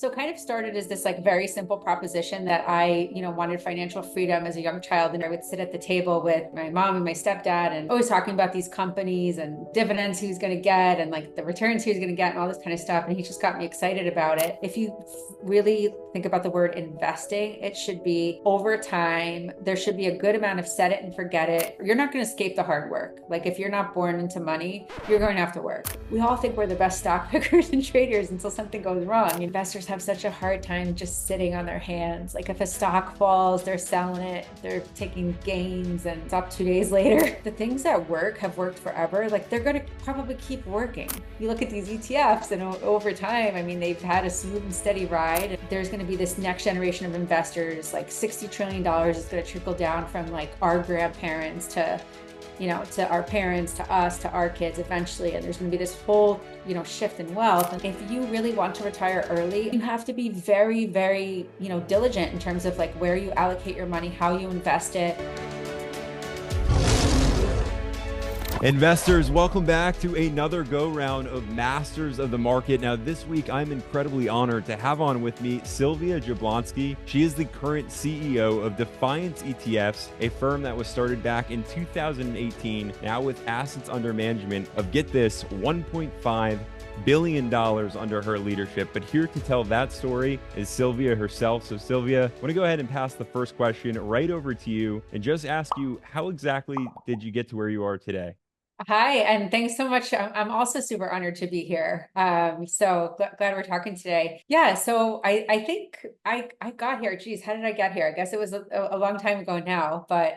So it kind of started as this like very simple proposition that I, wanted financial freedom as a young child. And I would sit at the table with my mom and my stepdad and always talking about these companies and dividends he was going to get and like the returns he was going to get and all this kind of stuff. And he just got me excited about it. If you really think about the word investing, it should be over time. There should be a good amount of set it and forget it. You're not going to escape the hard work. Like if you're not born into money, you're going to have to work. We all think we're the best stock pickers and traders until something goes wrong. Investors have such a hard time just sitting on their hands. Like if a stock falls, they're selling it, they're taking gains and it's up 2 days later. The things that work have worked forever. Like they're going to probably keep working. You look at these ETFs and over time, I mean, they've had a smooth and steady ride. There's going to be this next generation of investors, like $60 trillion is going to trickle down from like our grandparents to to our parents, to us, to our kids eventually. And there's going to be this whole, shift in wealth. And if you really want to retire early, you have to be very, very, diligent in terms of like where you allocate your money, how you invest it. Investors, welcome back to another go-round of Masters of the Market. Now, this week, I'm incredibly honored to have on with me Sylvia Jablonski. She is the current CEO of Defiance ETFs, a firm that was started back in 2018, now with assets under management of, get this, $1.5 billion under her leadership. But here to tell that story is Sylvia herself. So Sylvia, I want to go ahead and pass the first question right over to you and just ask you, how exactly did you get to where you are today? Hi, and thanks so much. I'm also super honored to be here. So glad we're talking today. Yeah, so I think I got here. Geez, how did I get here? I guess it was a long time ago now, but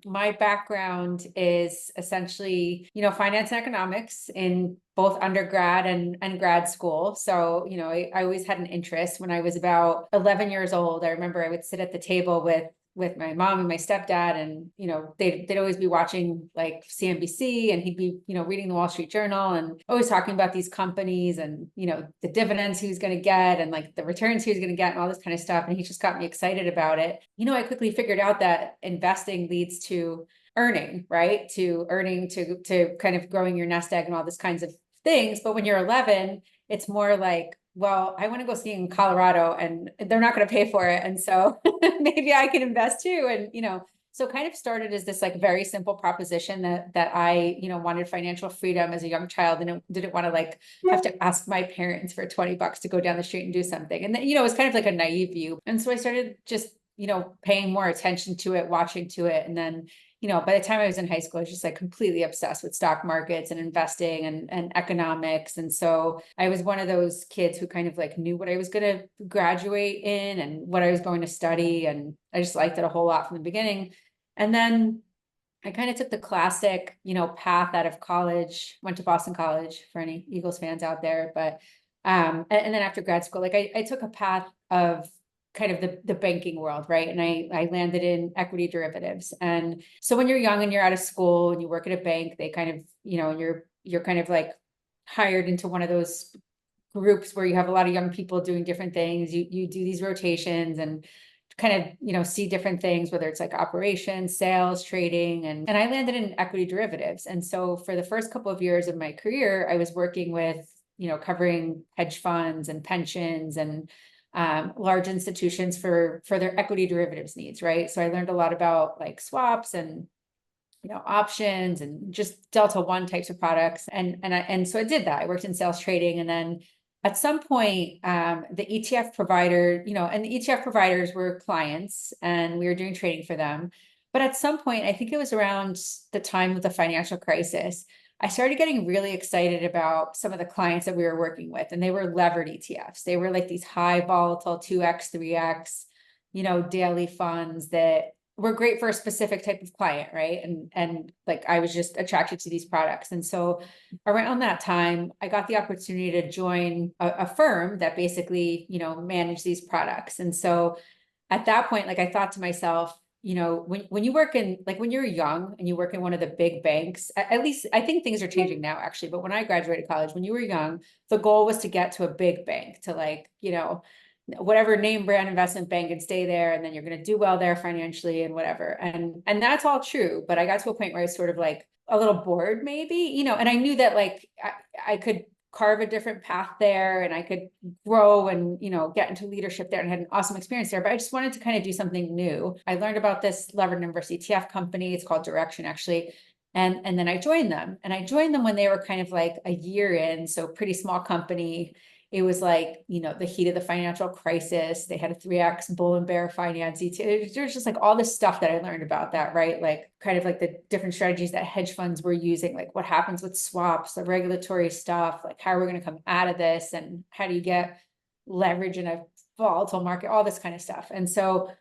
my background is essentially, finance and economics in both undergrad and grad school. So, I always had an interest. When I was about 11 years old, I remember I would sit at the table with my mom and my stepdad, and they'd always be watching like CNBC, and he'd be reading the Wall Street Journal and always talking about these companies and the dividends he was going to get and like the returns he was going to get and all this kind of stuff. And he just got me excited about it. I quickly figured out that investing leads to earning, right? To earning, to kind of growing your nest egg and all these kinds of things. But when you're 11, it's more like, well, I want to go skiing in Colorado and they're not going to pay for it. And so maybe I can invest too. And, so kind of started as this like very simple proposition that I, wanted financial freedom as a young child and didn't want to like have to ask my parents for $20 to go down the street and do something. And then, it was kind of like a naive view. And so I started just, paying more attention to it, watching to it. And then, by the time I was in high school, I was just like completely obsessed with stock markets and investing and economics. And so I was one of those kids who kind of like knew what I was going to graduate in and what I was going to study. And I just liked it a whole lot from the beginning. And then I kind of took the classic, path out of college, went to Boston College for any Eagles fans out there. But, and then after grad school, like I took a path of kind of the banking world, right? And I landed in equity derivatives. And so when you're young and you're out of school and you work at a bank, they kind of, you're kind of like hired into one of those groups where you have a lot of young people doing different things. You do these rotations and kind of, see different things, whether it's like operations, sales, trading, and I landed in equity derivatives. And so for the first couple of years of my career, I was working with, covering hedge funds and pensions and large institutions for their equity derivatives needs, right? So I learned a lot about like swaps and options and just Delta One types of products, and so I did that. I worked in sales trading, and then at some point, the ETF provider, and the ETF providers were clients, and we were doing trading for them. But at some point, I think it was around the time of the financial crisis, I started getting really excited about some of the clients that we were working with, and they were levered ETFs. They were like these high volatile 2x, 3x, daily funds that were great for a specific type of client, right? And like I was just attracted to these products. And so around that time, I got the opportunity to join a firm that basically, managed these products. And so at that point, like I thought to myself, when you work in, like when you're young and you work in one of the big banks, at least I think things are changing now actually, but when I graduated college, when you were young, the goal was to get to a big bank, to like, whatever name brand investment bank, and stay there. And then you're going to do well there financially and whatever. And that's all true. But I got to a point where I was sort of like a little bored maybe, and I knew that like I could carve a different path there, and I could grow and, get into leadership there, and had an awesome experience there. But I just wanted to kind of do something new. I learned about this levered inverse ETF company. It's called Direction, actually. And then I joined them, and I joined them when they were kind of like a year in, so pretty small company. It was like, the heat of the financial crisis. They had a 3x bull and bear finance ETF. There's just like all this stuff that I learned about that, right? Like kind of like the different strategies that hedge funds were using, like what happens with swaps, the regulatory stuff, like how are we going to come out of this, and how do you get leverage in a volatile market, all this kind of stuff. And so,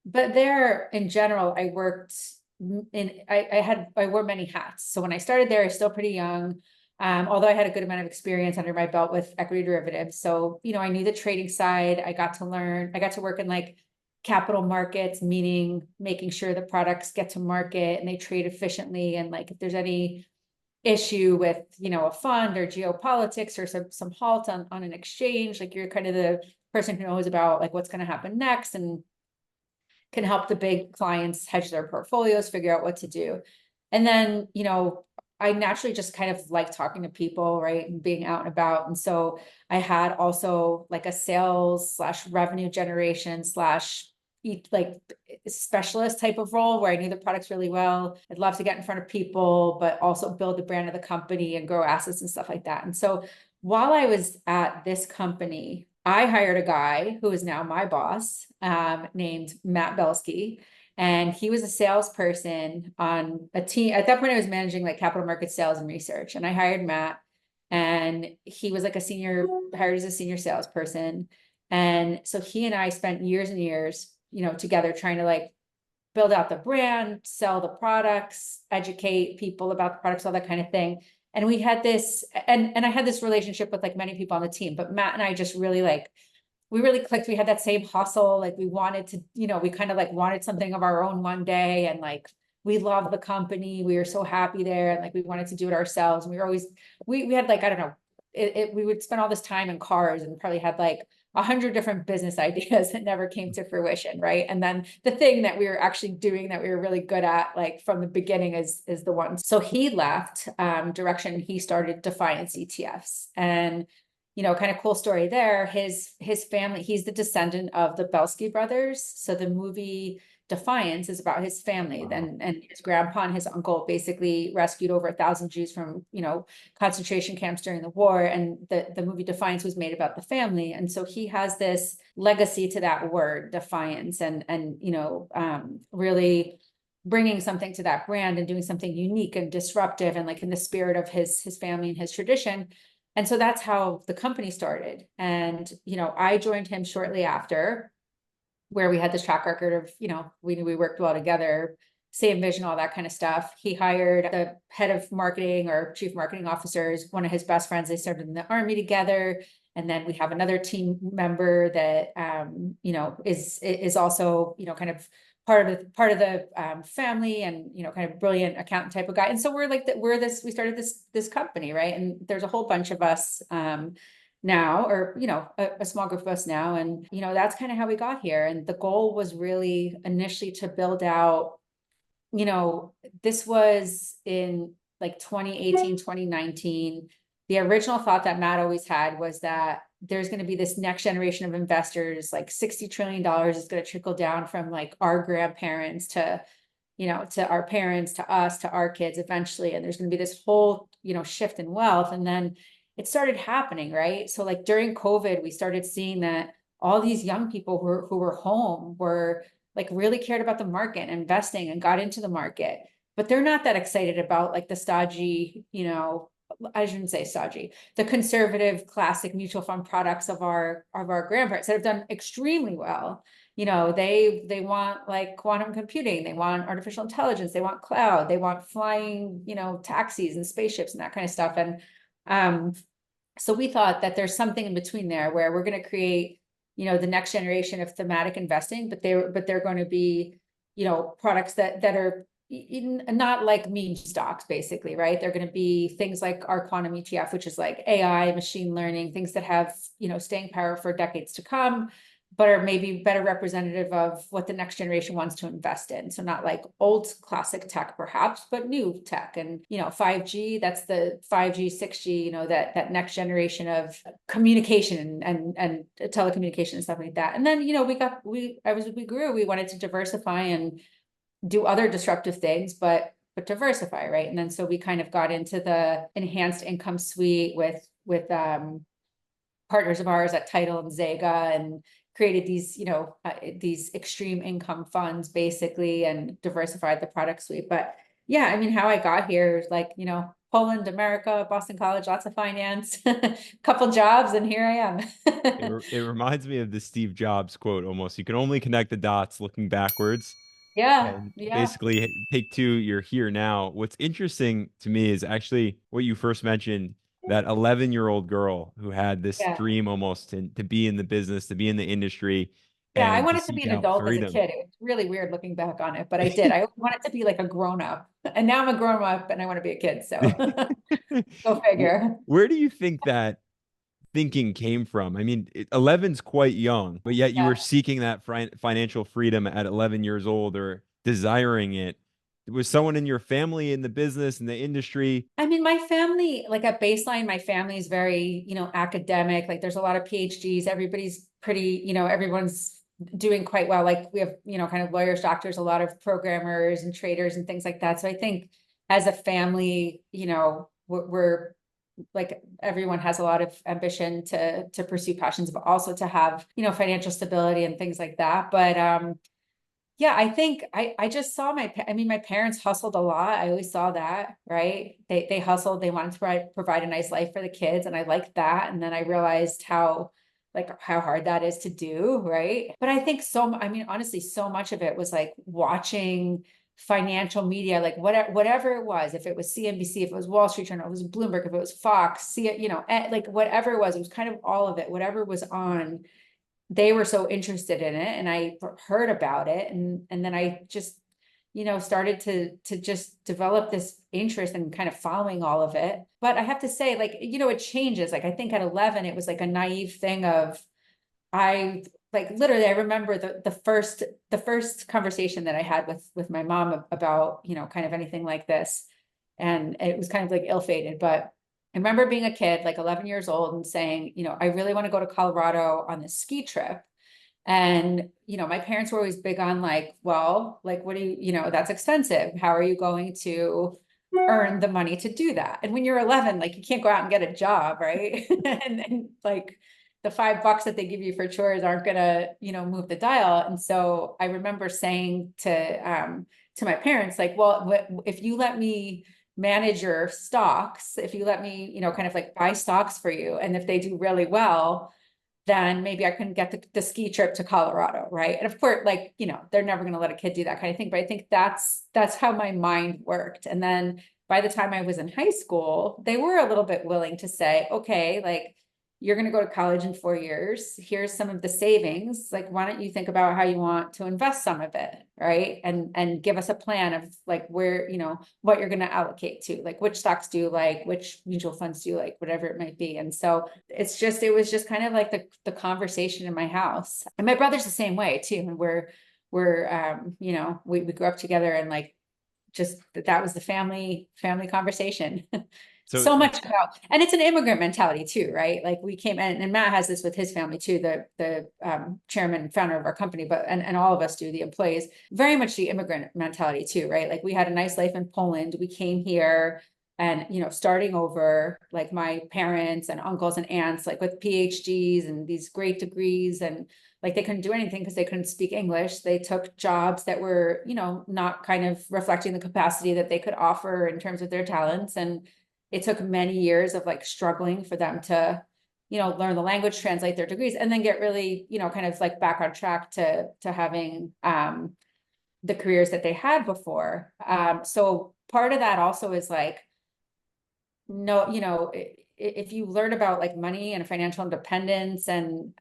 but there in general, I worked I wore many hats. So when I started there, I was still pretty young. Although I had a good amount of experience under my belt with equity derivatives. So, I knew the trading side. I got to work in like capital markets, meaning making sure the products get to market and they trade efficiently. And like, if there's any issue with, a fund or geopolitics or some halt on an exchange, like you're kind of the person who knows about like what's going to happen next and can help the big clients hedge their portfolios, figure out what to do. And then, I naturally just kind of like talking to people, right, and being out and about. And so I had also like a sales / revenue generation / like specialist type of role where I knew the products really well. I'd love to get in front of people, but also build the brand of the company and grow assets and stuff like that. And so while I was at this company, I hired a guy who is now my boss, named Matt Belsky. And he was a salesperson on a team. At that point, I was managing like capital market sales and research. And I hired Matt, and he was like hired as a senior salesperson. And so he and I spent years and years, together trying to like build out the brand, sell the products, educate people about the products, all that kind of thing. And we had this, and I had this relationship with like many people on the team, but Matt and I just really we really clicked. We had that same hustle. Like we wanted to, we kind of like wanted something of our own one day. And like, we loved the company. We were so happy there. And like, we wanted to do it ourselves. And we were always, we had like, I don't know, we would spend all this time in cars and probably had like 100 different business ideas that never came to fruition. Right. And then the thing that we were actually doing that we were really good at, like from the beginning is the one. So he left Direction. He started Defiance ETFs, and kind of cool story there. His family, he's the descendant of the Belsky brothers. So the movie Defiance is about his family. Wow. Then, and his grandpa and his uncle basically rescued over 1,000 Jews from, concentration camps during the war. And the movie Defiance was made about the family. And so he has this legacy to that word, defiance, and really bringing something to that brand and doing something unique and disruptive and like in the spirit of his family and his tradition. And so that's how the company started. And, I joined him shortly after, where we had this track record of, we worked well together, same vision, all that kind of stuff. He hired the head of marketing or chief marketing officers, one of his best friends. They served in the army together. And then we have another team member that, is also, kind of part of the family, and kind of brilliant accountant type of guy. And so we started this company, right? And there's a whole bunch of us now, or a small group of us now, and that's kind of how we got here. And the goal was really initially to build out, this was in like 2018, 2019. The original thought that Matt always had was that there's going to be this next generation of investors, like $60 trillion is going to trickle down from like our grandparents to, to our parents, to us, to our kids eventually. And there's going to be this whole, shift in wealth. And then it started happening, right? So like during COVID, we started seeing that all these young people who were home were like really cared about the market, investing, and got into the market, but they're not that excited about like the stodgy, I shouldn't say stodgy, the conservative classic mutual fund products of our grandparents that have done extremely well. They want like quantum computing, they want artificial intelligence, they want cloud, they want flying, taxis and spaceships and that kind of stuff. And so we thought that there's something in between there where we're going to create, the next generation of thematic investing, but they're going to be, products that are not like meme stocks, basically, right? They're going to be things like our quantum ETF, which is like AI, machine learning, things that have, staying power for decades to come. but are maybe better representative of what the next generation wants to invest in. So not like old classic tech perhaps, but new tech. And, 5G, that's the 5G, 6G, that next generation of communication and telecommunication and stuff like that. And then, we grew, we wanted to diversify and do other disruptive things, but diversify, right? And then so we kind of got into the enhanced income suite with partners of ours at Title and Zega, and created these, these extreme income funds basically, and diversified the product suite. But yeah, I mean, how I got here is like, Poland, America, Boston College, lots of finance, couple jobs, and here I am. It reminds me of the Steve Jobs quote almost. You can only connect the dots looking backwards. Yeah, And yeah, basically, take two, you're here now. What's interesting to me is actually what you first mentioned, that 11-year-old girl who had this yeah. dream almost to be in the business, to be in the industry, Yeah, I and to wanted to be seek an out adult as a freedom. kid. It was really weird looking back on it, but I did. I wanted to be like a grown up, and now I'm a grown up and I want to be a kid. So go figure. Where do you think that thinking came from? I mean, 11's quite young, but yet you Yeah. were seeking that financial freedom at 11 years old, or desiring it. Was someone in your family in the business, in the industry? I mean, my family, like at baseline, my family is very, academic. Like there's a lot of PhDs. Everybody's pretty, everyone's doing quite well. Like we have, kind of lawyers, doctors, a lot of programmers and traders and things like that. So I think as a family, we're like everyone has a lot of ambition to pursue passions, but also to have, financial stability and things like that. But yeah, I think I just saw my parents hustled a lot. I always saw that, right? They hustled, they wanted to provide a nice life for the kids, and I liked that. And then I realized how hard that is to do, right? But I think honestly, so much of it was like watching financial media, like whatever it was, if it was CNBC, if it was Wall Street Journal, if it was Bloomberg, if it was Fox, see it, like whatever it was kind of all of it, whatever was on, they were so interested in it, and I heard about it, and then I just started to just develop this interest in kind of following all of it. But I have to say, like, it changes. Like I think at 11 it was like a naive thing of, I like literally I remember the first conversation that I had with my mom about kind of anything like this, and it was kind of like ill-fated. But I remember being a kid, like 11 years old, and saying, I really want to go to Colorado on this ski trip. And, my parents were always big on like, well, like, what do that's expensive. How are you going to earn the money to do that? And when you're 11, like you can't go out and get a job, right? and like the $5 that they give you for chores aren't gonna, move the dial. And so I remember saying to my parents, like, well, if you let me manage your stocks, if you let me, kind of like buy stocks for you, and if they do really well, then maybe I can get the ski trip to Colorado, right? And of course, like, they're never going to let a kid do that kind of thing. But I think that's how my mind worked. And then by the time I was in high school, they were a little bit willing to say, okay, like, you're going to go to college in 4 years. Here's some of the savings. Like, why don't you think about how you want to invest some of it, right? And give us a plan of like where, what you're going to allocate to, like which stocks do you like, which mutual funds do you like, whatever it might be. And so it was just kind of like the conversation in my house. And my brother's the same way too. And we grew up together, and like just that was the family conversation. So So much about, and it's an immigrant mentality too, right? Like we came in, and Matt has this with his family too, the chairman and founder of our company, but and all of us do, the employees, very much the immigrant mentality too, right? Like we had a nice life in Poland. We came here, and starting over, like my parents and uncles and aunts, like with PhDs and these great degrees, and like they couldn't do anything because they couldn't speak English. They took jobs that were, not kind of reflecting the capacity that they could offer in terms of their talents. And it took many years of like struggling for them to, learn the language, translate their degrees, and then get really, kind of like back on track to having the careers that they had before. So part of that also is like, no, if you learn about like money and financial independence, and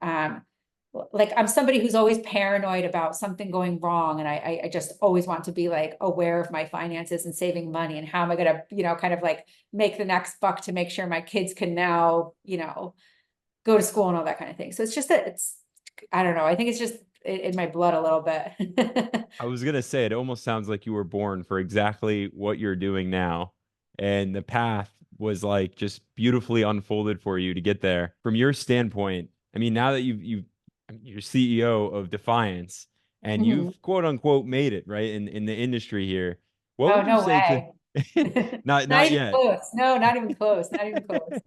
like I'm somebody who's always paranoid about something going wrong, and I just always want to be like aware of my finances and saving money, and how am I gonna, kind of like make the next buck to make sure my kids can now, go to school and all that kind of thing. So it's just that it's I don't know. I think it's just in my blood a little bit. I was gonna say it almost sounds like you were born for exactly what you're doing now. And the path was like just beautifully unfolded for you to get there. From your standpoint, I mean, now that you're CEO of Defiance and Mhm. you've quote unquote made it, right, in the industry here, what Oh, would you no say to way. Not not even yet. close. No, not even close. Not even close.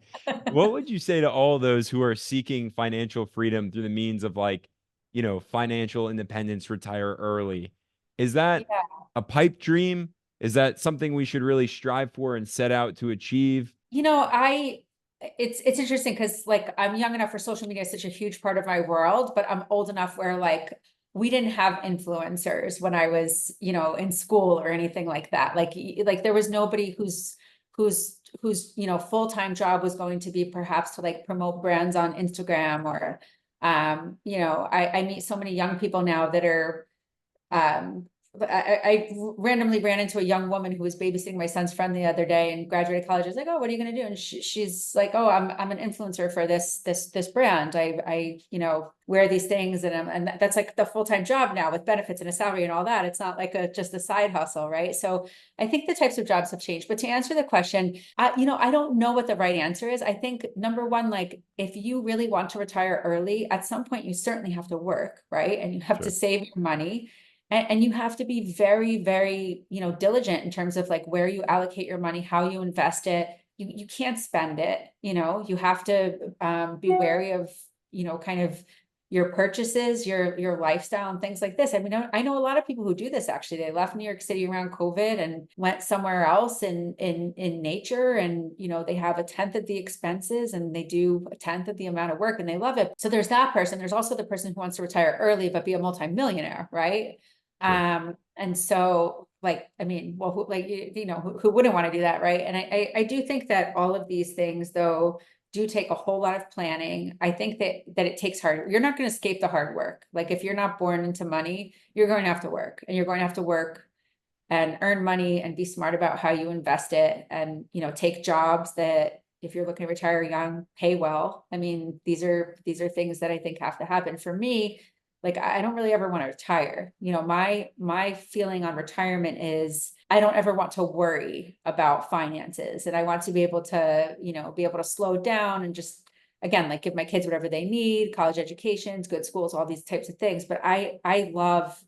What would you say to all those who are seeking financial freedom through the means of like, financial independence, retire early? Is that Yeah. a pipe dream? Is that something we should really strive for and set out to achieve? You know, it's interesting because like I'm young enough for social media is such a huge part of my world, but I'm old enough where like we didn't have influencers when I was, in school or anything like that. Like there was nobody whose full-time job was going to be perhaps to like promote brands on Instagram or I meet so many young people now that are I randomly ran into a young woman who was babysitting my son's friend the other day and graduated college. I was like, "Oh, what are you going to do?" And she's like, "Oh, I'm an influencer for this brand. I wear these things and that's like the full-time job now with benefits and a salary and all that. It's not like just a side hustle, right?" So I think the types of jobs have changed. But to answer the question, I don't know what the right answer is. I think number one, like if you really want to retire early, at some point you certainly have to work, right? And you have to Sure. save your money. And you have to be very, very, diligent in terms of like where you allocate your money, how you invest it. You can't spend it, you have to be wary of, kind of your purchases, your lifestyle and things like this. I mean, I know a lot of people who do this actually. They left New York City around COVID and went somewhere else in nature and they have a tenth of the expenses and they do a tenth of the amount of work and they love it. So there's that person. There's also the person who wants to retire early but be a multimillionaire, right? Sure. And so like, I mean, well, who wouldn't want to do that, right? And I do think that all of these things though do take a whole lot of planning. I think that it takes hard. You're not going to escape the hard work. Like if you're not born into money, you're going to have to work and you're going to have to work and earn money and be smart about how you invest it and, take jobs that if you're looking to retire young, pay well. I mean, these are things that I think have to happen. For me, like I don't really ever want to retire. My feeling on retirement is I don't ever want to worry about finances and I want to be able to, be able to slow down and just again, like give my kids whatever they need, college educations, good schools, all these types of things. But I love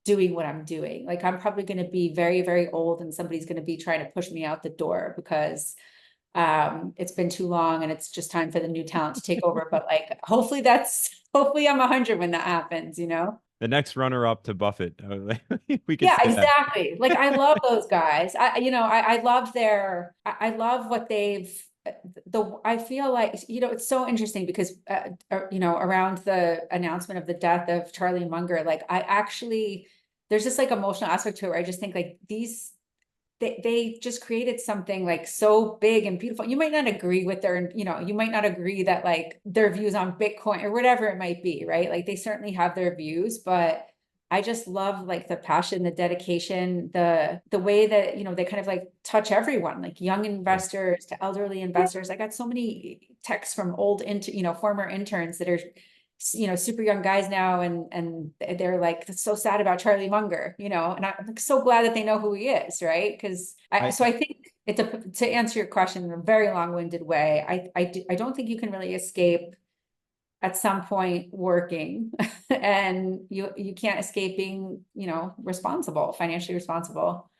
doing what I'm doing. Like I'm probably going to be very, very old and somebody's going to be trying to push me out the door because it's been too long and it's just time for the new talent to take over. But like hopefully I'm 100 when that happens. The next runner up to Buffett. We could Yeah, say that. exactly. Like I love those guys. I love I love what they've I feel like, it's so interesting because, around the announcement of the death of Charlie Munger, like I actually, there's this like emotional aspect to it where I just think like they just created something like so big and beautiful. You might not agree with you might not agree that like their views on Bitcoin or whatever it might be, right? Like they certainly have their views, but I just love like the passion, the dedication, the way that, they kind of like touch everyone, like young Sure. investors to elderly investors. I got so many texts from former interns that are super young guys now and they're like so sad about Charlie Munger, and I'm like, so glad that they know who he is, right? Because I I think to answer your question in a very long-winded way, I don't think you can really escape at some point working and you can't escape being, responsible, financially responsible.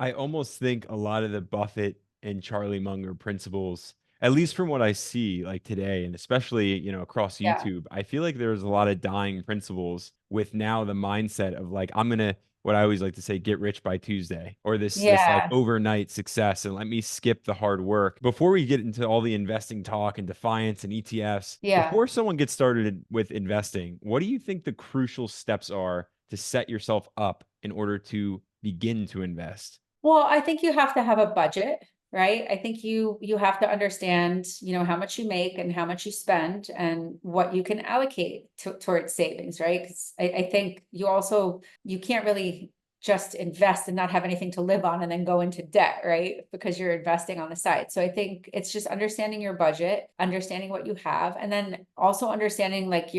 I almost think a lot of the Buffett and Charlie Munger principles, at least from what I see like today, and especially, across Yeah. YouTube, I feel like there's a lot of dying principles with now the mindset of like, I'm gonna, what I always like to say, get rich by Tuesday, or this like Yeah. overnight success, and let me skip the hard work. Before we get into all the investing talk and Defiance and ETFs, Yeah. before someone gets started with investing, what do you think the crucial steps are to set yourself up in order to begin to invest? Well, I think you have to have a budget, right? I think you have to understand, how much you make and how much you spend and what you can allocate towards savings, right? Because I think you can't really just invest and not have anything to live on and then go into debt, right? Because you're investing on the side. So I think it's just understanding your budget, understanding what you have, and then also understanding like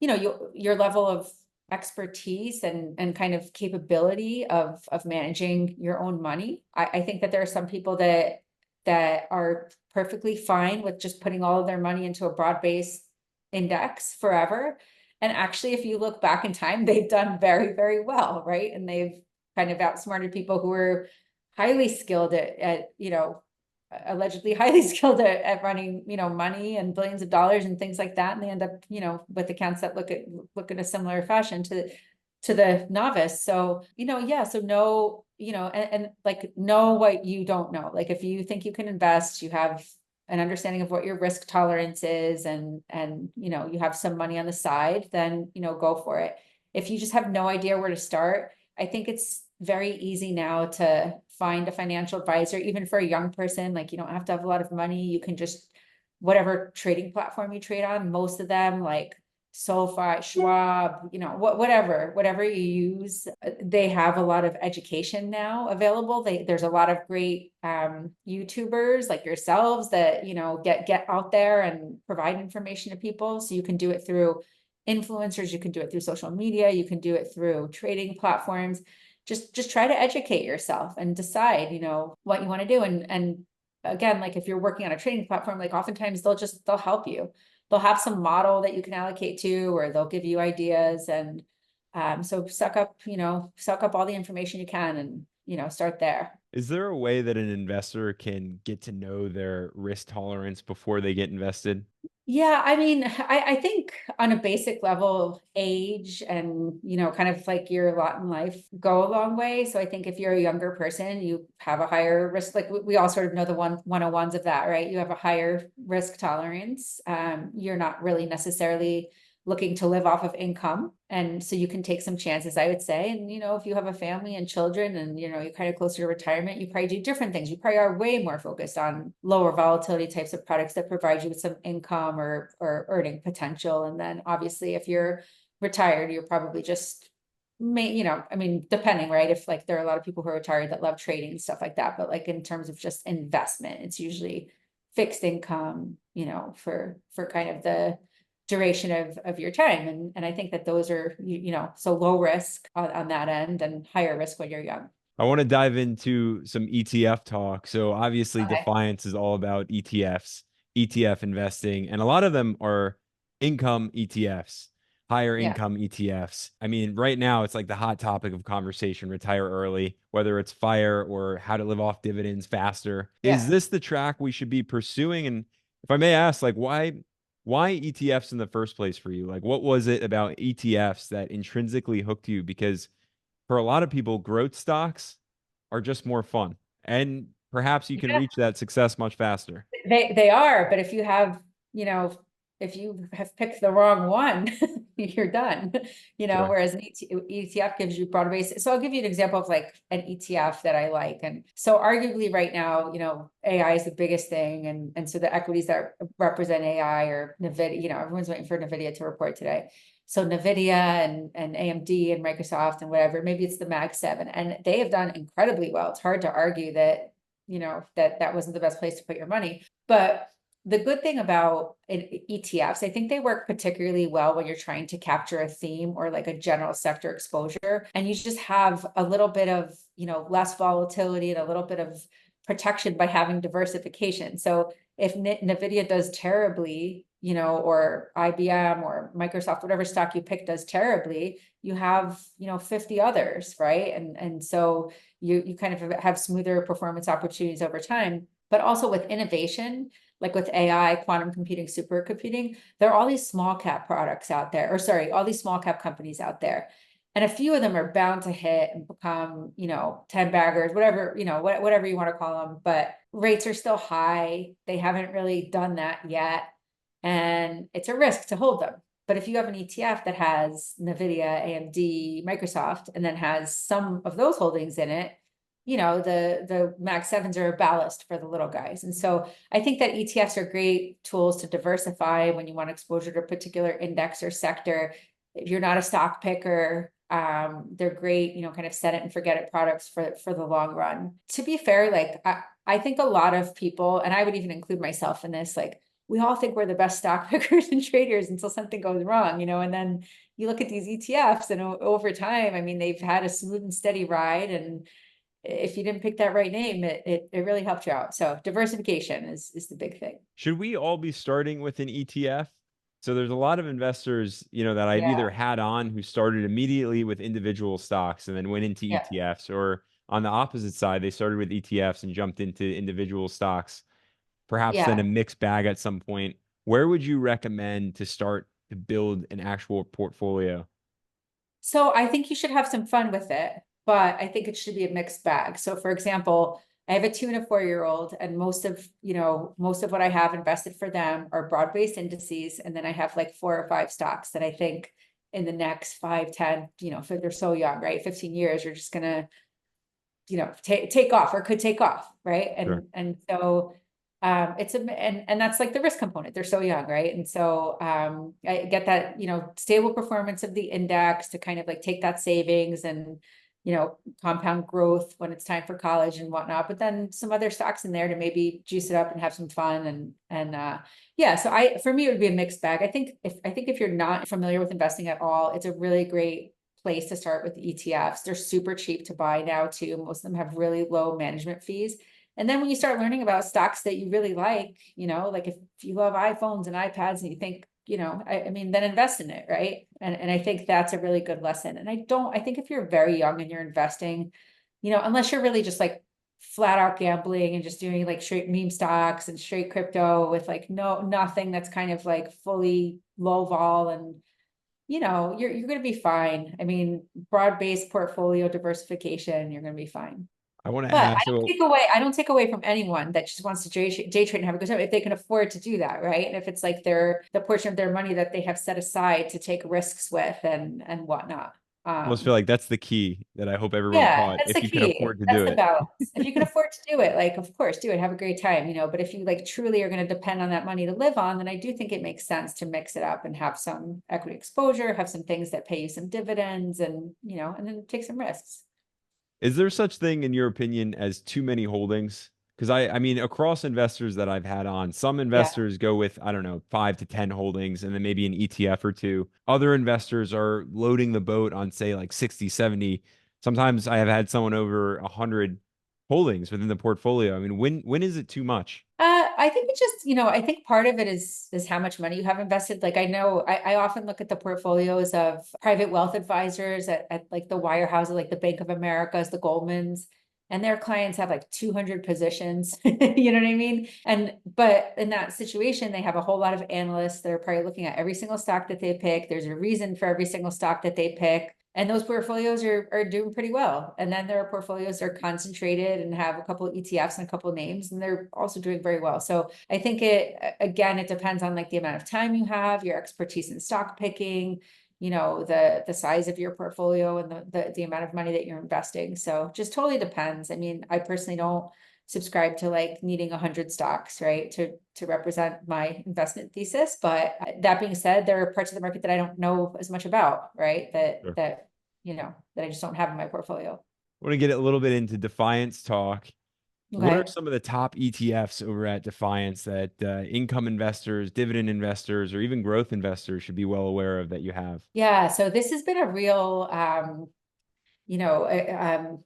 your level of expertise and kind of capability of managing your own money. I think that there are some people that are perfectly fine with just putting all of their money into a broad-based index forever. And actually, if you look back in time, they've done very, very well, right? And they've kind of outsmarted people who are highly skilled at allegedly highly skilled at running, money and billions of dollars and things like that. And they end up, with accounts that look in a similar fashion to the novice. So, yeah, so know, and like know what you don't know. Like if you think you can invest, you have an understanding of what your risk tolerance is and you have some money on the side, then go for it. If you just have no idea where to start, I think it's very easy now to find a financial advisor, even for a young person. Like you don't have to have a lot of money. You can just, whatever trading platform you trade on, most of them like SoFi, Schwab, whatever you use, they have a lot of education now available. There's a lot of great YouTubers like yourselves that, get out there and provide information to people. So you can do it through influencers, you can do it through social media, you can do it through trading platforms. Just try to educate yourself and decide, what you want to do. And again, like if you're working on a trading platform, like oftentimes they'll help you. They'll have some model that you can allocate to, or they'll give you ideas. And so suck up all the information you can and, start there. Is there a way that an investor can get to know their risk tolerance before they get invested? Yeah, I mean, I think on a basic level, age and, kind of like your lot in life go a long way. So I think if you're a younger person, you have a higher risk, like we all sort of know the 101s of that, right? You have a higher risk tolerance. You're not really necessarily looking to live off of income. And so you can take some chances, I would say. And, if you have a family and children and, you're kind of closer to retirement, you probably do different things. You probably are way more focused on lower volatility types of products that provide you with some income or earning potential. And then obviously, if you're retired, you're probably just I mean, depending, right? If like there are a lot of people who are retired that love trading and stuff like that, but like in terms of just investment, it's usually fixed income, for kind of the duration of your time. And I think that those are, so low risk on that end and higher risk when you're young. I want to dive into some ETF talk. So obviously Okay. Defiance is all about ETFs, ETF investing, and a lot of them are income ETFs, higher Yeah. income ETFs. I mean, right now it's like the hot topic of conversation, retire early, whether it's FIRE or how to live off dividends faster. Is Yeah. this the track we should be pursuing? And if I may ask, like why ETFs in the first place for you? Like what was it about ETFs that intrinsically hooked you? Because for a lot of people, growth stocks are just more fun. And perhaps you can Yeah. reach that success much faster. They are, but you know, if you have picked the wrong one, you're done. Sure. Whereas an ETF gives you broader base. So I'll give you an example of like an ETF that I like. And so arguably right now, AI is the biggest thing. And so the equities that represent AI or NVIDIA, everyone's waiting for NVIDIA to report today. So NVIDIA and AMD and Microsoft and whatever, maybe it's the Mag 7, and they have done incredibly well. It's hard to argue that that wasn't the best place to put your money. But the good thing about ETFs, I think they work particularly well when you're trying to capture a theme or like a general sector exposure. And you just have a little bit of, less volatility and a little bit of protection by having diversification. So if NVIDIA does terribly, or IBM or Microsoft, whatever stock you pick does terribly, you have, 50 others, right? And so you kind of have smoother performance opportunities over time. But also with innovation, like with AI, quantum computing, supercomputing, there are all these small cap products out there, or sorry, all these small cap companies out there. And a few of them are bound to hit and become, 10 baggers, whatever, whatever you want to call them, but rates are still high. They haven't really done that yet. And it's a risk to hold them. But if you have an ETF that has NVIDIA, AMD, Microsoft, and then has some of those holdings in it, the Mag 7s are a ballast for the little guys. And so I think that ETFs are great tools to diversify when you want exposure to a particular index or sector. If you're not a stock picker, they're great, kind of set it and forget it products for the long run. To be fair, like I think a lot of people, and I would even include myself in this, like we all think we're the best stock pickers and traders until something goes wrong, and then you look at these ETFs and over time, I mean, they've had a smooth and steady ride. And if you didn't pick that right name, it really helped you out. So diversification is the big thing. Should we all be starting with an ETF? So there's a lot of investors, that I've Yeah. either had on who started immediately with individual stocks and then went into Yeah. ETFs, or on the opposite side, they started with ETFs and jumped into individual stocks, perhaps then a Yeah. mixed bag at some point. Where would you recommend to start to build an actual portfolio? So I think you should have some fun with it, but I think it should be a mixed bag. So for example, I have a 2 and a 4-year-old, and most of what I have invested for them are broad-based indices. And then I have like 4 or 5 stocks that I think in the next 5, 10, if they're so young, right? 15 years, you're just gonna, take off or could take off, right? Sure. And so and that's like the risk component. They're so young, right? And so I get that, stable performance of the index to kind of like take that savings and, compound growth when it's time for college and whatnot, but then some other stocks in there to maybe juice it up and have some fun. Yeah, so for me, it would be a mixed bag. I think if you're not familiar with investing at all, it's a really great place to start with ETFs. They're super cheap to buy now too. Most of them have really low management fees. And then when you start learning about stocks that you really like, like if you love iPhones and iPads and you think, I mean, then invest in it, right? And I think that's a really good lesson. And I think if you're very young and you're investing, unless you're really just like flat out gambling and just doing like straight meme stocks and straight crypto with like nothing that's kind of like fully low vol, and you're going to be fine. I mean, broad-based portfolio diversification, you're going to be fine. I want to But ask, so I don't take away from anyone that just wants to day trade and have a good time if they can afford to do that, right? And if it's like the portion of their money that they have set aside to take risks with and whatnot. I almost feel like that's the key that I hope everyone Yeah, caught, that's if the you can key. afford to That's do the it. balance. If you can afford to do it, like, of course, do it. Have a great time, But if you like truly are going to depend on that money to live on, then I do think it makes sense to mix it up and have some equity exposure, have some things that pay you some dividends, and and then take some risks. Is there such thing, in your opinion, as too many holdings? Because I mean, across investors that I've had on, some Yeah. investors go with, I don't know, 5 to 10 holdings and then maybe an ETF or two. Other investors are loading the boat on, say, like 60, 70. Sometimes I have had someone over 100 holdings within the portfolio. I mean, when is it too much? I think it just, I think part of it is how much money you have invested. Like I know I often look at the portfolios of private wealth advisors at like the wirehouses, like the Bank of America's, the Goldman's, and their clients have like 200 positions. You know what I mean? But in that situation, they have a whole lot of analysts that are probably looking at every single stock that they pick. There's a reason for every single stock that they pick. And those portfolios are doing pretty well. And then there are portfolios that are concentrated and have a couple of ETFs and a couple of names, and they're also doing very well. So I think it depends on like the amount of time you have, your expertise in stock picking, the size of your portfolio and the amount of money that you're investing. So just totally depends. I mean, I personally don't subscribe to like needing 100 stocks, right, to represent my investment thesis. But that being said, there are parts of the market that I don't know as much about, right, Sure. that I just don't have in my portfolio. I want to get a little bit into Defiance talk. What are Okay. some of the top ETFs over at Defiance that income investors, dividend investors, or even growth investors should be well aware of that you have? Yeah, so this has been a real you know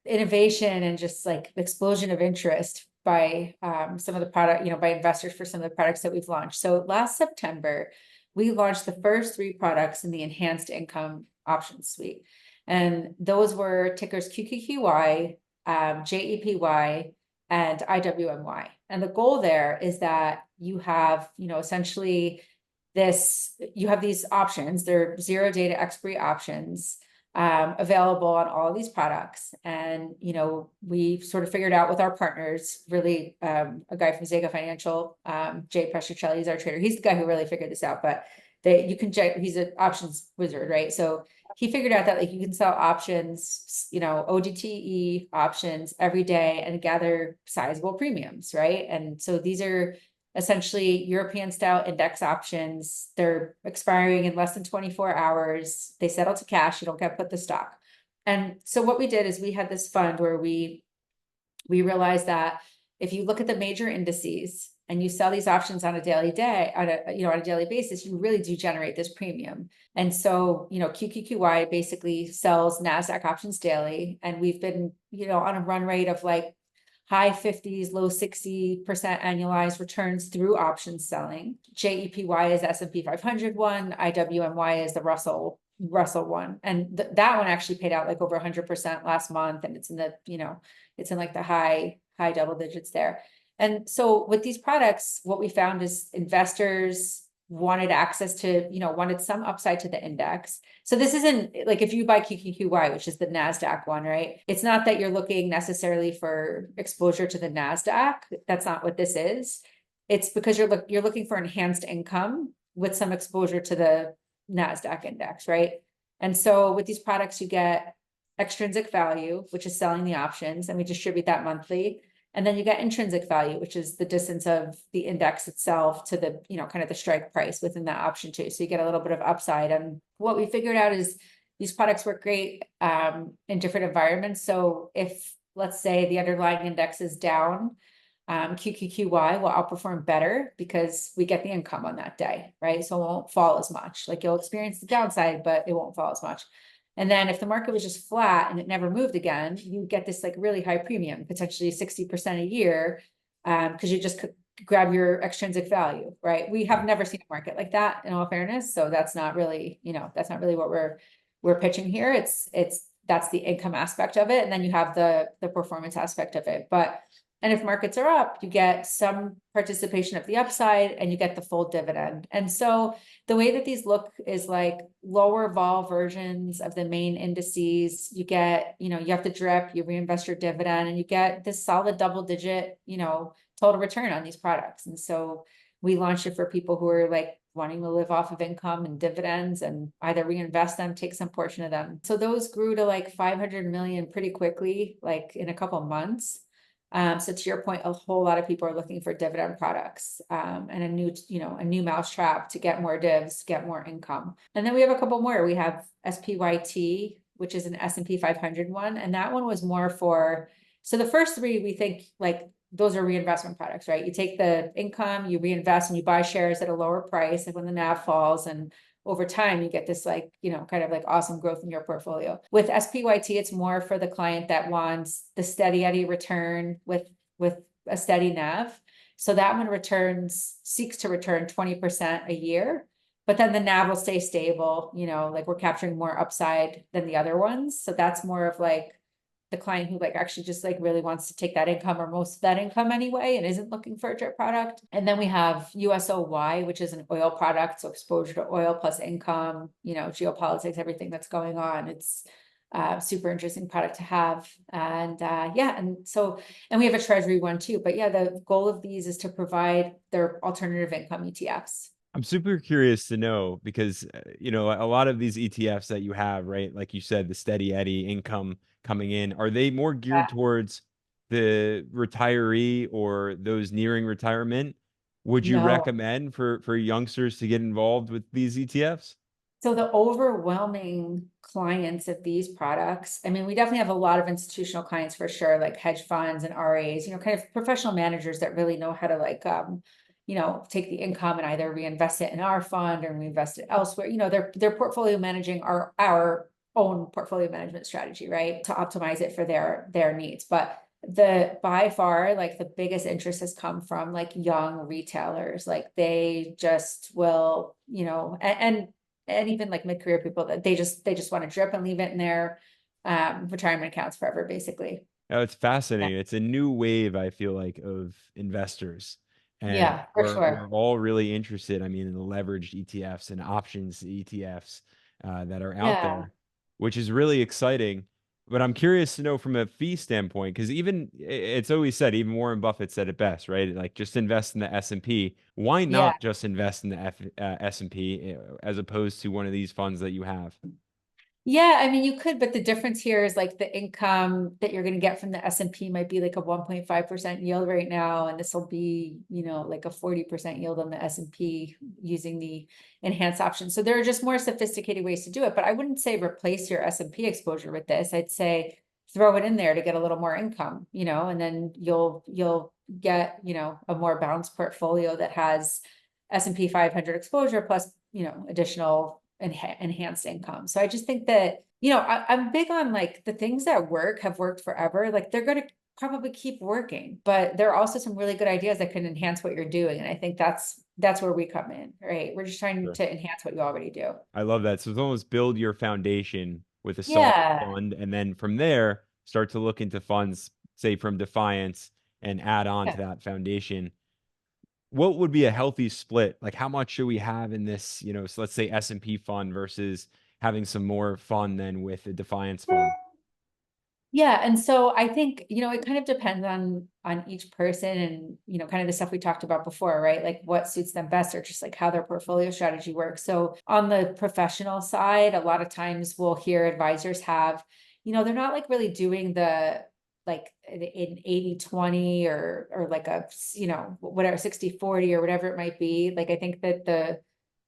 innovation and just like explosion of interest by some of the product, by investors for some of the products that we've launched. So last September, we launched the first 3 products in the enhanced income options suite. And those were tickers QQQY, JEPY, and IWMY. And the goal there is that you have, essentially you have these options. They're 0 data expiry options available on all of these products. And, we sort of figured out with our partners, really, a guy from Zega Financial, Jay Prescicelli is our trader. He's the guy who really figured this out, but he's an options wizard, right? So he figured out that like you can sell options, ODTE options every day and gather sizable premiums, right? And so these are essentially European style index options. They're expiring in less than 24 hours. They settle to cash. You don't get put the stock. And so what we did is we had this fund where we realized that if you look at the major indices and you sell these options on a daily basis, you really do generate this premium. And so, QQQY basically sells NASDAQ options daily. And we've been, on a run rate of like high 50s, low 60% annualized returns through options selling. JEPY is S&P 500 one, IWMY is the Russell one. And that one actually paid out like over 100% last month. And it's in the, it's in like the high double digits there. And so with these products, what we found is investors wanted access to, wanted some upside to the index. So this isn't like if you buy QQQY, which is the NASDAQ one, right? It's not that you're looking necessarily for exposure to the NASDAQ. That's not what this is. It's because you're looking for enhanced income with some exposure to the NASDAQ index, right? And so with these products, you get extrinsic value, which is selling the options, and we distribute that monthly. And then you get intrinsic value, which is the distance of the index itself to the, kind of the strike price within that option too. So you get a little bit of upside. And what we figured out is these products work great in different environments. So if, let's say, the underlying index is down, QQQY will outperform better because we get the income on that day, right? So it won't fall as much. Like you'll experience the downside, but it won't fall as much. And then if the market was just flat and it never moved again, you get this like really high premium, potentially 60% a year, because you just grab your extrinsic value, right? We have never seen a market like that, in all fairness. So that's not really, that's not really what we're pitching here. That's the income aspect of it, and then you have the performance aspect of it. And if markets are up, you get some participation of the upside and you get the full dividend. And so the way that these look is like lower vol versions of the main indices. You get, you have the drip, you reinvest your dividend, and you get this solid double digit, total return on these products. And so we launched it for people who are like wanting to live off of income and dividends and either reinvest them, take some portion of them. So those grew to like 500 million pretty quickly, like in a couple of months. So to your point, a whole lot of people are looking for dividend products and a new mousetrap to get more divs, get more income. And then we have a couple more. We have SPYT, which is an S&P 500 one. And that one was more for, so the first three, we think like those are reinvestment products, right? You take the income, you reinvest and you buy shares at a lower price, like when the NAV falls, and over time, you get this like, kind of like awesome growth in your portfolio. With SPYT, it's more for the client that wants the steady Eddie return with a steady NAV. So that one seeks to return 20% a year, but then the NAV will stay stable, like we're capturing more upside than the other ones. So that's more of like the client who like actually just like really wants to take that income or most of that income anyway and isn't looking for a drip product. And then we have USOY, which is an oil product. So exposure to oil plus income, geopolitics, everything that's going on. It's super interesting product to have. And and we have a treasury one too. But yeah, the goal of these is to provide their alternative income ETFs. I'm super curious to know because, a lot of these ETFs that you have, right? Like you said, the steady Eddie income coming in, are they more geared towards the retiree or those nearing retirement? Would you No. recommend for youngsters to get involved with these ETFs? So the overwhelming clients of these products, I mean, we definitely have a lot of institutional clients for sure, like hedge funds and RAs, kind of professional managers that really know how to like, take the income and either reinvest it in our fund or reinvest it elsewhere. They're portfolio managing our own portfolio management strategy, right? To optimize it for their needs. But by far, like the biggest interest has come from like young retailers. Like they just will, and even like mid-career people that they just want to drip and leave it in their retirement accounts forever, basically. Oh, it's fascinating. It's a new wave, I feel like, of investors. And Yeah, for we're sure. all really interested, in the leveraged ETFs and options ETFs that are out Yeah. there, which is really exciting. But I'm curious to know from a fee standpoint, because it's always said, even Warren Buffett said it best, right? Like just invest in the S&P. Why Yeah. not just invest in the S&P as opposed to one of these funds that you have? Yeah, I mean, you could, but the difference here is like the income that you're going to get from the S&P might be like a 1.5% yield right now. And this will be, like a 40% yield on the S&P using the enhanced option. So there are just more sophisticated ways to do it, but I wouldn't say replace your S&P exposure with this. I'd say throw it in there to get a little more income, and then you'll get, a more balanced portfolio that has S&P 500 exposure plus, additional enhanced income. So I just think that, I'm big on like the things that have worked forever. Like they're going to probably keep working, but there are also some really good ideas that can enhance what you're doing. And I think that's where we come in, right? We're just trying Sure. to enhance what you already do. I love that. So it's almost build your foundation with a solid Yeah. fund, and then from there start to look into funds, say from Defiance, and add on Yeah. to that foundation. What would be a healthy split? Like how much should we have in this, so let's say S&P fund versus having some more fun than with a Defiance fund? Yeah, and so I think, it kind of depends on each person and, kind of the stuff we talked about before, right? Like what suits them best or just like how their portfolio strategy works. So on the professional side, a lot of times we'll hear advisors have, they're not like really doing the like an 80/20 or like a, whatever 60/40 or whatever it might be. Like I think that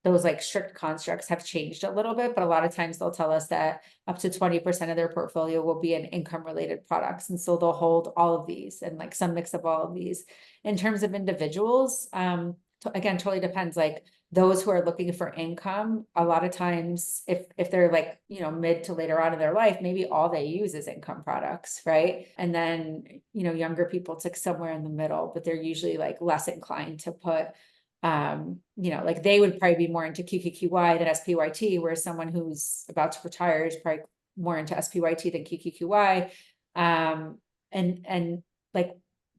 those like strict constructs have changed a little bit, but a lot of times they'll tell us that up to 20% of their portfolio will be in income related products. And so they'll hold all of these and like some mix of all of these. In terms of individuals, again, totally depends. Like those who are looking for income, a lot of times if they're like, mid to later on in their life, maybe all they use is income products, right? And then, younger people, it's like somewhere in the middle, but they're usually like less inclined to put like they would probably be more into QQQY than SPYT, whereas someone who's about to retire is probably more into SPYT than QQQY. And like,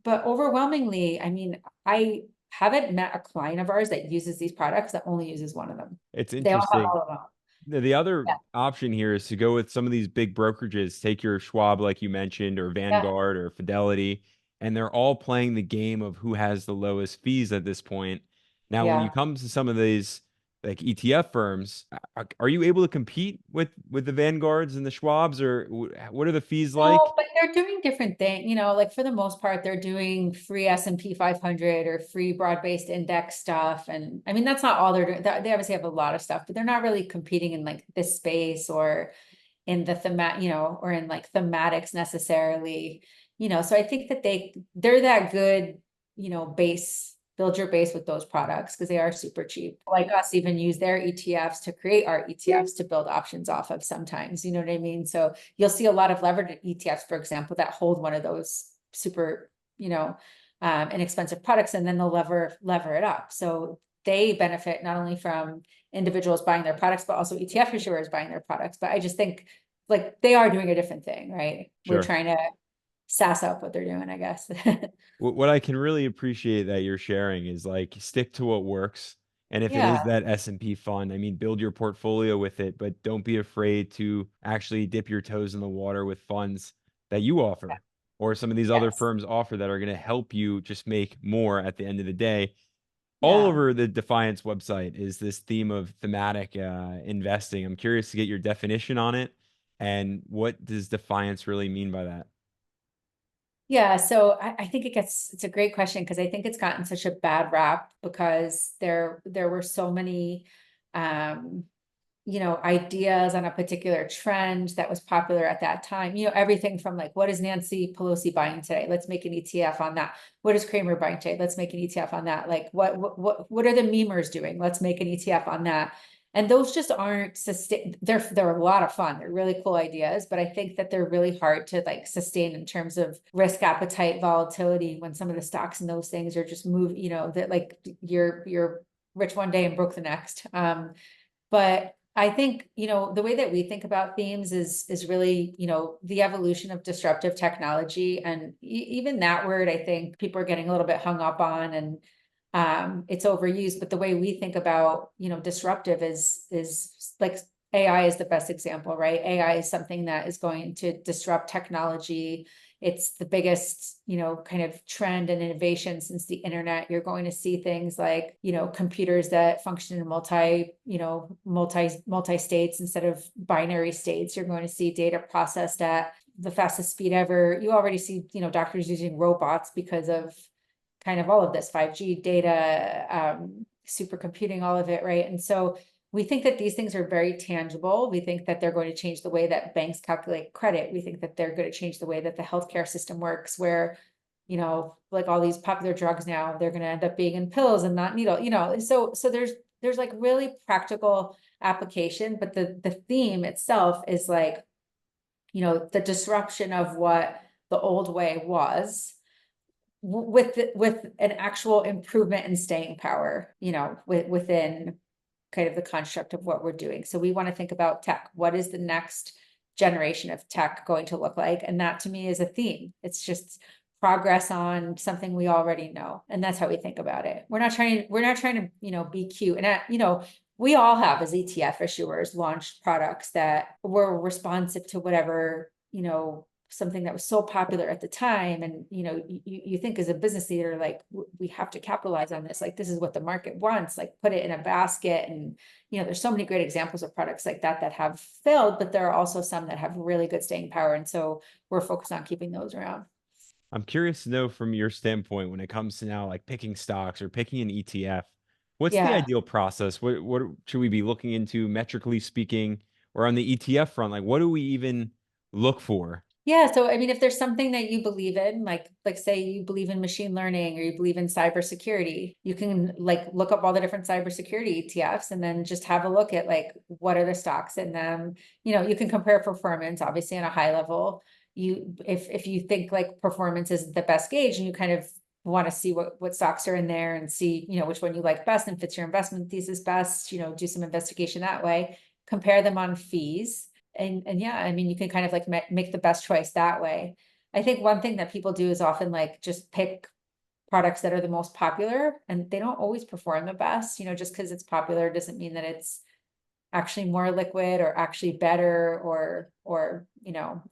but overwhelmingly, I mean, I haven't met a client of ours that uses these products that only uses one of them. It's They all have interesting. all of them. The other Yeah. option here is to go with some of these big brokerages, take your Schwab, like you mentioned, or Yeah. Vanguard or Fidelity, and they're all playing the game of who has the lowest fees at this point. Now, when you Yeah. come to some of these like ETF firms, are you able to compete with the Vanguards and the Schwabs, or what are the fees No, like? but they're doing different things, like for the most part, they're doing free S&P 500 or free broad-based index stuff. And I mean, that's not all they're doing. They obviously have a lot of stuff, but they're not really competing in like this space or in the or in like thematics necessarily, so I think that they're that good, build your base with those products because they are super cheap. Like us even use their ETFs to create our ETFs to build options off of sometimes, you know what I mean? So you'll see a lot of levered ETFs, for example, that hold one of those super, inexpensive products, and then they'll lever it up. So they benefit not only from individuals buying their products, but also ETF issuers buying their products. But I just think like they are doing a different thing, right? We're Sure. trying to sass up what they're doing, I guess. What I can really appreciate that you're sharing is like stick to what works. And if it is Yeah. that S&P fund, I mean, build your portfolio with it, but don't be afraid to actually dip your toes in the water with funds that you offer or some of these other Yes. firms offer that are going to help you just make more at the end of the day. All Yeah. over the Defiance website is this theme of thematic investing. I'm curious to get your definition on it. And what does Defiance really mean by that? Yeah, so I think it's a great question because I think it's gotten such a bad rap because there were so many ideas on a particular trend that was popular at that time. Everything from like, what is Nancy Pelosi buying today? Let's make an ETF on that. What is Kramer buying today? Let's make an ETF on that. Like, what are the memers doing? Let's make an ETF on that. And those just aren't sustain. They're a lot of fun. They're really cool ideas, but I think that they're really hard to like sustain in terms of risk appetite, volatility, when some of the stocks and those things are just move, that like you're rich one day and broke the next. But I think, the way that we think about themes is really, the evolution of disruptive technology. And even that word, I think people are getting a little bit hung up on, and it's overused. But the way we think about, disruptive is like AI is the best example, right? AI is something that is going to disrupt technology. It's the biggest, kind of trend and innovation since the internet. You're going to see things like, computers that function in multi states instead of binary states. You're going to see data processed at the fastest speed ever. You already see, doctors using robots because of kind of all of this 5G data, supercomputing, all of it, right? And so we think that these things are very tangible. We think that they're going to change the way that banks calculate credit. We think that they're going to change the way that the healthcare system works, where like all these popular drugs now, they're going to end up being in pills and not needle, so there's like really practical application, but the theme itself is like, the disruption of what the old way was with an actual improvement in staying power, within kind of the construct of what we're doing. So we want to think about tech. What is the next generation of tech going to look like? And that to me is a theme. It's just progress on something we already know. And that's how we think about it. We're not trying to, be cute. And we all have, as ETF issuers, launched products that were responsive to whatever, something that was so popular at the time. And, you think as a business leader, like, we have to capitalize on this. Like, this is what the market wants, like put it in a basket. And, there's so many great examples of products like that have failed, but there are also some that have really good staying power. And so we're focused on keeping those around. I'm curious to know from your standpoint when it comes to now like picking stocks or picking an ETF, what's the Yeah. ideal process? What should we be looking into metrically speaking, or on the ETF front? Like, what do we even look for? Yeah. So, I mean, if there's something that you believe in, like say you believe in machine learning or you believe in cybersecurity, you can like look up all the different cybersecurity ETFs and then just have a look at like, what are the stocks in them? You can compare performance, obviously, on a high level. If you think like performance is the best gauge and you kind of want to see what stocks are in there and see, which one you like best and fits your investment thesis best, do some investigation that way, compare them on fees. And yeah, I mean, you can kind of like make the best choice that way. I think one thing that people do is often like just pick products that are the most popular, and they don't always perform the best, just because it's popular doesn't mean that it's actually more liquid or actually better, or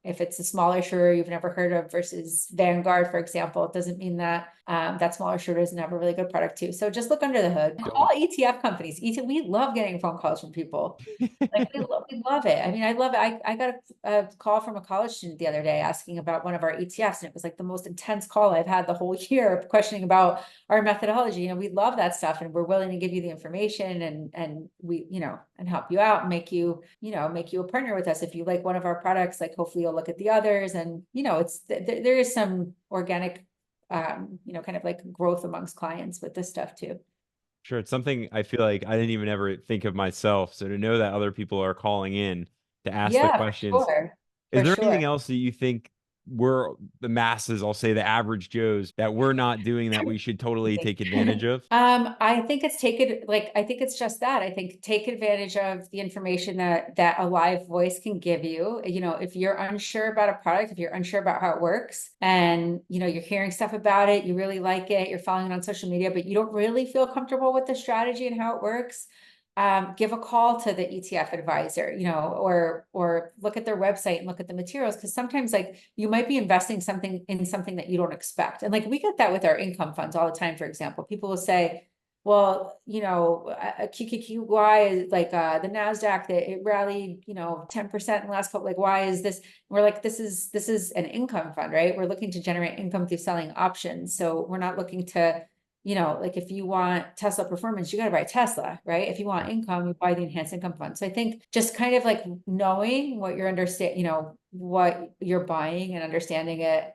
if it's a smaller issuer you've never heard of versus Vanguard, for example, it doesn't mean that that smaller issuer doesn't have a really good product too. So just look under the hood. All ETF companies, we love getting phone calls from people. Like we love it. I mean, I love it. I got a call from a college student the other day asking about one of our ETFs, and it was like the most intense call I've had the whole year, questioning about our methodology. We love that stuff, and we're willing to give you the information and we, and help you out and make you a partner with us. If you like one of our products, like hopefully you'll look at the others. And there is some organic, kind of like growth amongst clients with this stuff too. Sure, it's something I feel like I didn't even ever think of myself. So to know that other people are calling in to ask the Yeah, questions, for sure. is For there anything sure. else that you think we're the masses, I'll say the average Joes, that we're not doing that we should totally take advantage of? I think it's just that. I think take advantage of the information that a live voice can give you. If you're unsure about a product, if you're unsure about how it works, and you're hearing stuff about it, you really like it, you're following it on social media, but you don't really feel comfortable with the strategy and how it works, give a call to the ETF advisor, or look at their website and look at the materials. Cause sometimes like you might be investing in something that you don't expect. And like, we get that with our income funds all the time. For example, people will say, well, a QQQY is like, the NASDAQ, that it rallied, 10% in the last couple, like, why is this? We're like, this is an income fund, right? We're looking to generate income through selling options. So we're not looking to, like if you want Tesla performance, you got to buy Tesla, right? If you want income, you buy the enhanced income fund. So I think just kind of like knowing what you're what you're buying and understanding it.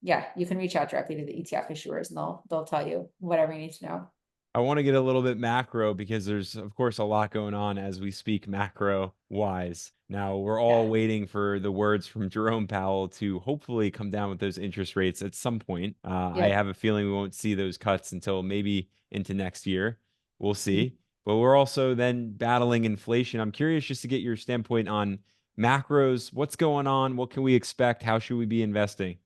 Yeah, you can reach out directly to the ETF issuers and they'll tell you whatever you need to know. I want to get a little bit macro because there's, of course, a lot going on as we speak macro wise. Now, we're all Yeah. waiting for the words from Jerome Powell to hopefully come down with those interest rates at some point. I Yep. have a feeling we won't see those cuts until maybe into next year. We'll Mhm. see. But we're also then battling inflation. I'm curious just to get your standpoint on macros. What's going on? What can we expect? How should we be investing?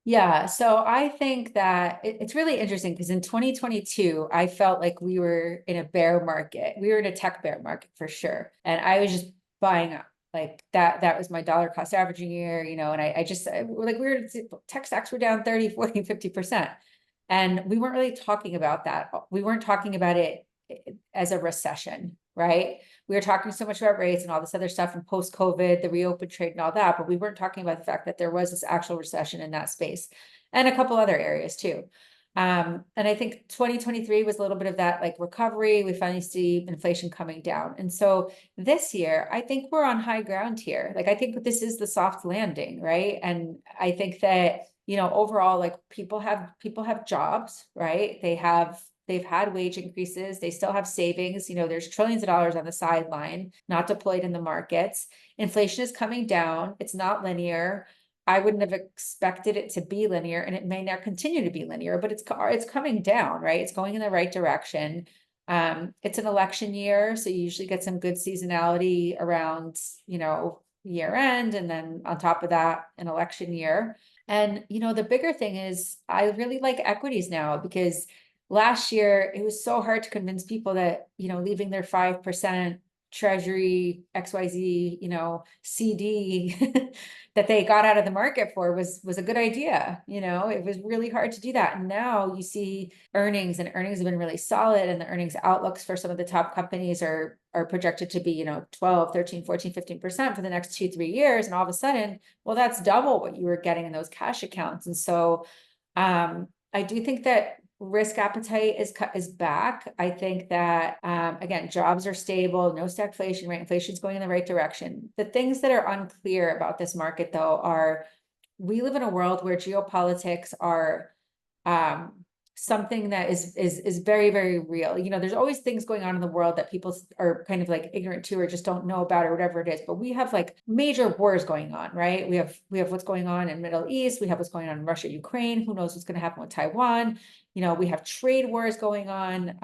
Yeah, so I think that it's really interesting because in 2022, I felt like we were in a bear market. We were in a tech bear market for sure. And I was just buying up like that was my dollar cost averaging year, and I just like tech stocks were down 30, 40, 50%. And we weren't really talking about that. We weren't talking about it as a recession, right? We were talking so much about rates and all this other stuff and post-COVID, the reopened trade and all that, but we weren't talking about the fact that there was this actual recession in that space and a couple other areas too. And I think 2023 was a little bit of that like recovery. We finally see inflation coming down. And so this year, I think we're on high ground here. Like, I think this is the soft landing, right? And I think that overall, like people have jobs, right? They've had wage increases. They still have savings. There's trillions of dollars on the sideline, not deployed in the markets. Inflation is coming down. It's not linear. I wouldn't have expected it to be linear, and it may not continue to be linear, but it's coming down, right? It's going in the right direction. It's an election year, so you usually get some good seasonality around, year end, and then on top of that, an election year. And the bigger thing is I really like equities now, because last year it was so hard to convince people that, leaving their 5% treasury XYZ, CD that they got out of the market for was a good idea. It was really hard to do that. And now you see earnings, and earnings have been really solid, and the earnings outlooks for some of the top companies are projected to be, 12, 13, 14, 15% for the next 2-3 years. And all of a sudden, well, that's double what you were getting in those cash accounts. And so I do think that risk appetite is back. I think that, again, jobs are stable, no stagflation, right? Inflation's going in the right direction. The things that are unclear about this market, though, are we live in a world where geopolitics are something that is very, very real. There's always things going on in the world that people are kind of like ignorant to, or just don't know about, or whatever it is. But we have like major wars going on, right? We have what's going on in Middle East. We have what's going on in Russia, Ukraine. Who knows what's going to happen with Taiwan? We have trade wars going on.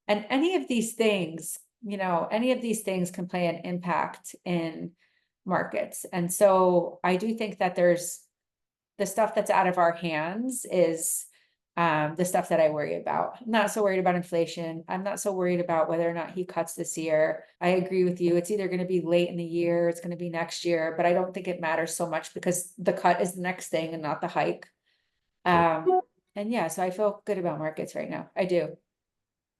And any of these things can play an impact in markets. And so I do think that there's the stuff that's out of our hands is the stuff that I worry about. I'm not so worried about inflation. I'm not so worried about whether or not he cuts this year. I agree with you. It's either going to be late in the year, it's going to be next year, but I don't think it matters so much, because the cut is the next thing and not the hike. And yeah, so I feel good about markets right now. I do.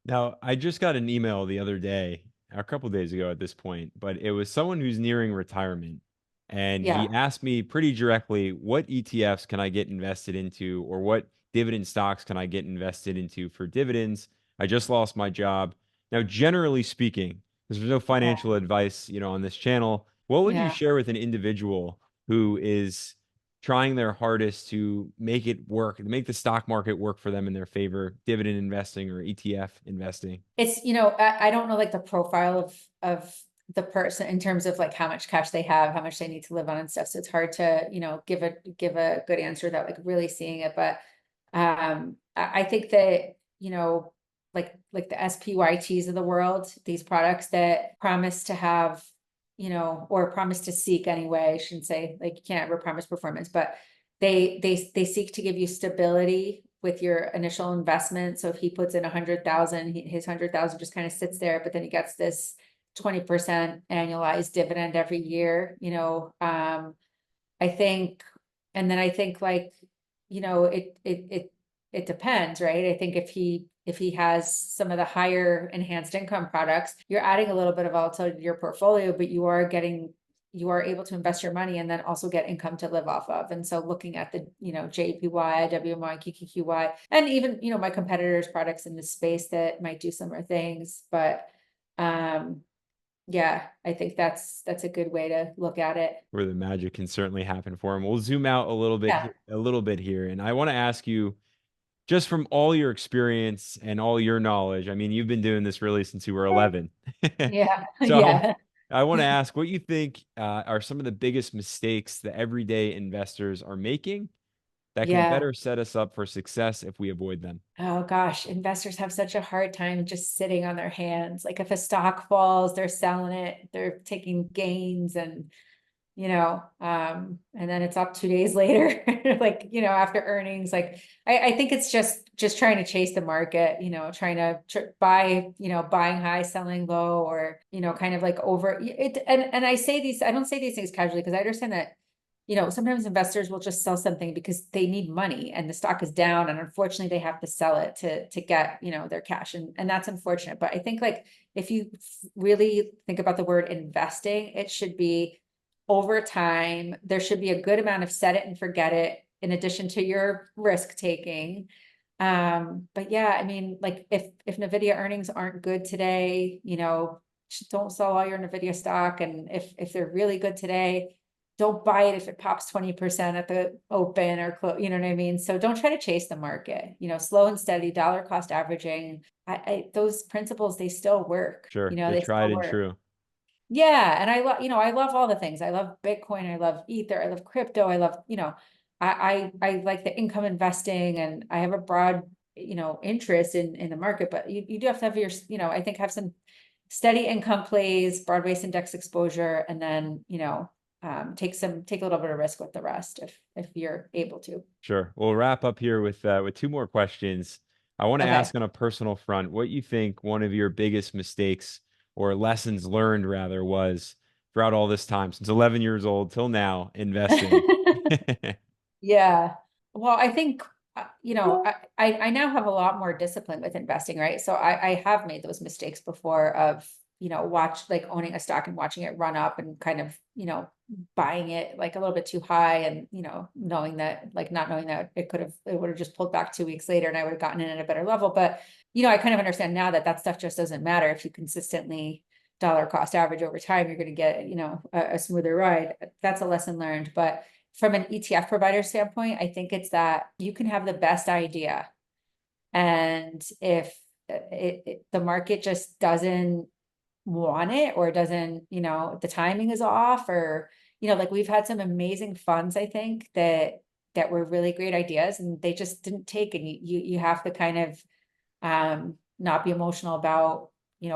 Now, I just got an email the other day, a couple days ago at this point, but it was someone who's nearing retirement. And he Yeah. asked me pretty directly, what ETFs can I get invested into, or what dividend stocks can I get invested into for dividends? I just lost my job. Now, generally speaking, there's no Yeah. financial advice, on this channel. What would you Yeah. share with an individual who is trying their hardest to make it work, to make the stock market work for them in their favor, dividend investing or ETF investing? It's, I don't know like the profile of the person in terms of like how much cash they have, how much they need to live on and stuff. So it's hard to, give a good answer without like really seeing it. But I think that, like the SPYTs of the world, these products that promise to have, or promise to seek anyway, I shouldn't say, like, you can't ever promise performance, but they seek to give you stability with your initial investment. So if he puts in 100,000, his 100,000 just kind of sits there, but then he gets this 20% annualized dividend every year. I think, and then I think like, it depends, right? I think if he has some of the higher enhanced income products, you're adding a little bit of volatility to your portfolio, but you are able to invest your money and then also get income to live off of. And so looking at the, JEPY, WMY, QQQY, and even, my competitors' products in this space that might do similar things. But yeah, I think that's a good way to look at it. Where the magic can certainly happen for him. We'll zoom out a little bit, Yeah. a little bit here, and I want to ask you, just from all your experience and all your knowledge. I mean, you've been doing this really since you were 11. Yeah. So Yeah. I want to ask what you think are some of the biggest mistakes that everyday investors are making that can Yeah. better set us up for success if we avoid them. Oh gosh, investors have such a hard time just sitting on their hands. Like if a stock falls, they're selling it, they're taking gains, and then it's up 2 days later, like, after earnings. Like I think it's just trying to chase the market, trying to buy, buying high, selling low, or, kind of like over it. And I don't say these things casually, because I understand that, sometimes investors will just sell something because they need money and the stock is down, and unfortunately they have to sell it to get, their cash. And that's unfortunate. But I think like if you really think about the word investing, it should be over time. There should be a good amount of set it and forget it in addition to your risk taking. But yeah, I mean, like if Nvidia earnings aren't good today, don't sell all your Nvidia stock. And if they're really good today, don't buy it if it pops 20% at the open or close, you know what I mean? So don't try to chase the market, slow and steady, dollar cost averaging. Those principles, they still work, Sure. The they tried still and work. true. Yeah. And I love all the things. I love Bitcoin. I love Ether. I love crypto. I love, I like the income investing, and I have a broad, interest in the market, but you do have to have your, I think have some steady income plays, broad-based index exposure, and then, take a little bit of risk with the rest if you're able to. Sure. We'll wrap up here with two more questions. I want to Okay. ask on a personal front, what you think one of your biggest mistakes or lessons learned rather was throughout all this time, since 11 years old till now, investing. Yeah. Well, I think, I now have a lot more discipline with investing, right? So I have made those mistakes before of, like owning a stock and watching it run up and kind of, buying it like a little bit too high, and, knowing that, like not knowing that it would have just pulled back 2 weeks later and I would have gotten in at a better level. But, I kind of understand now that stuff just doesn't matter. If you consistently dollar cost average over time, you're going to get, a smoother ride. That's a lesson learned. But from an ETF provider standpoint, I think it's that you can have the best idea, and if the market just doesn't want it, or doesn't, the timing is off, or, like we've had some amazing funds, I think that were really great ideas and they just didn't take, and you have to kind of not be emotional about,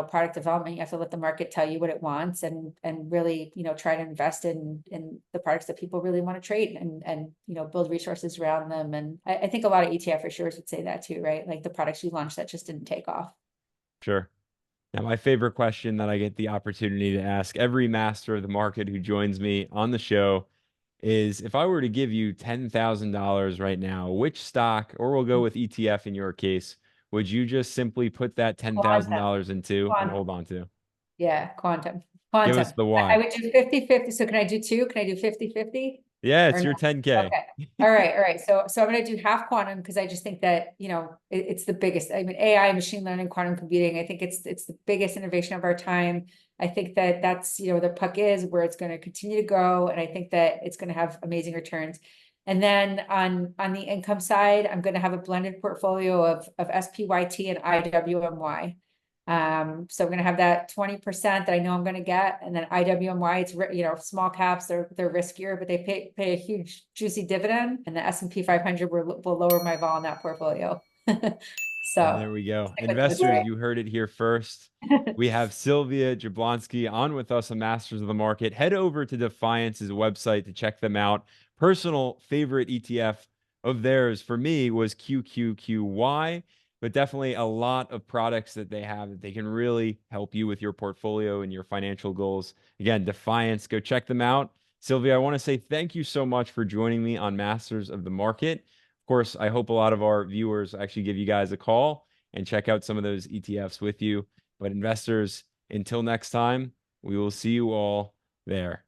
product development. You have to let the market tell you what it wants, and really, try to invest in the products that people really want to trade, and build resources around them. And I think a lot of ETF issuers would say that too, right? Like the products you launched that just didn't take off. Sure. Now, my favorite question that I get the opportunity to ask every master of the market who joins me on the show is, if I were to give you $10,000 right now, which stock, or we'll go with ETF in your case, would you just simply put that Quantum, $10,000 into and quantum. hold on to? Yeah, quantum, Give quantum. us the I why. would do 50-50. So can I do two? Can I do 50-50 Yeah, or it's no? your 10K. Okay. All right. All right. So I'm going to do half quantum, because I just think that, it's the biggest. I mean, AI, machine learning, quantum computing, I think it's the biggest innovation of our time. I think that that's, the puck is where it's going to continue to go. And I think that it's going to have amazing returns. And then on the income side, I'm going to have a blended portfolio of SPYT and IWMY. So I'm going to have that 20% that I know I'm going to get. And then IWMY, it's, small caps, they're riskier, but they pay a huge juicy dividend. And the S&P 500 will lower my vol in that portfolio. And So there we go. stick with those Investors, three. you heard it here first. We have Sylvia Jablonski on with us on Masters of the Market. Head over to Defiance's website to check them out. Personal favorite ETF of theirs for me was QQQY, but definitely a lot of products that they have that they can really help you with your portfolio and your financial goals. Again, Defiance, go check them out. Sylvia, I want to say thank you so much for joining me on Masters of the Market. Of course, I hope a lot of our viewers actually give you guys a call and check out some of those ETFs with you. But investors, until next time, we will see you all there.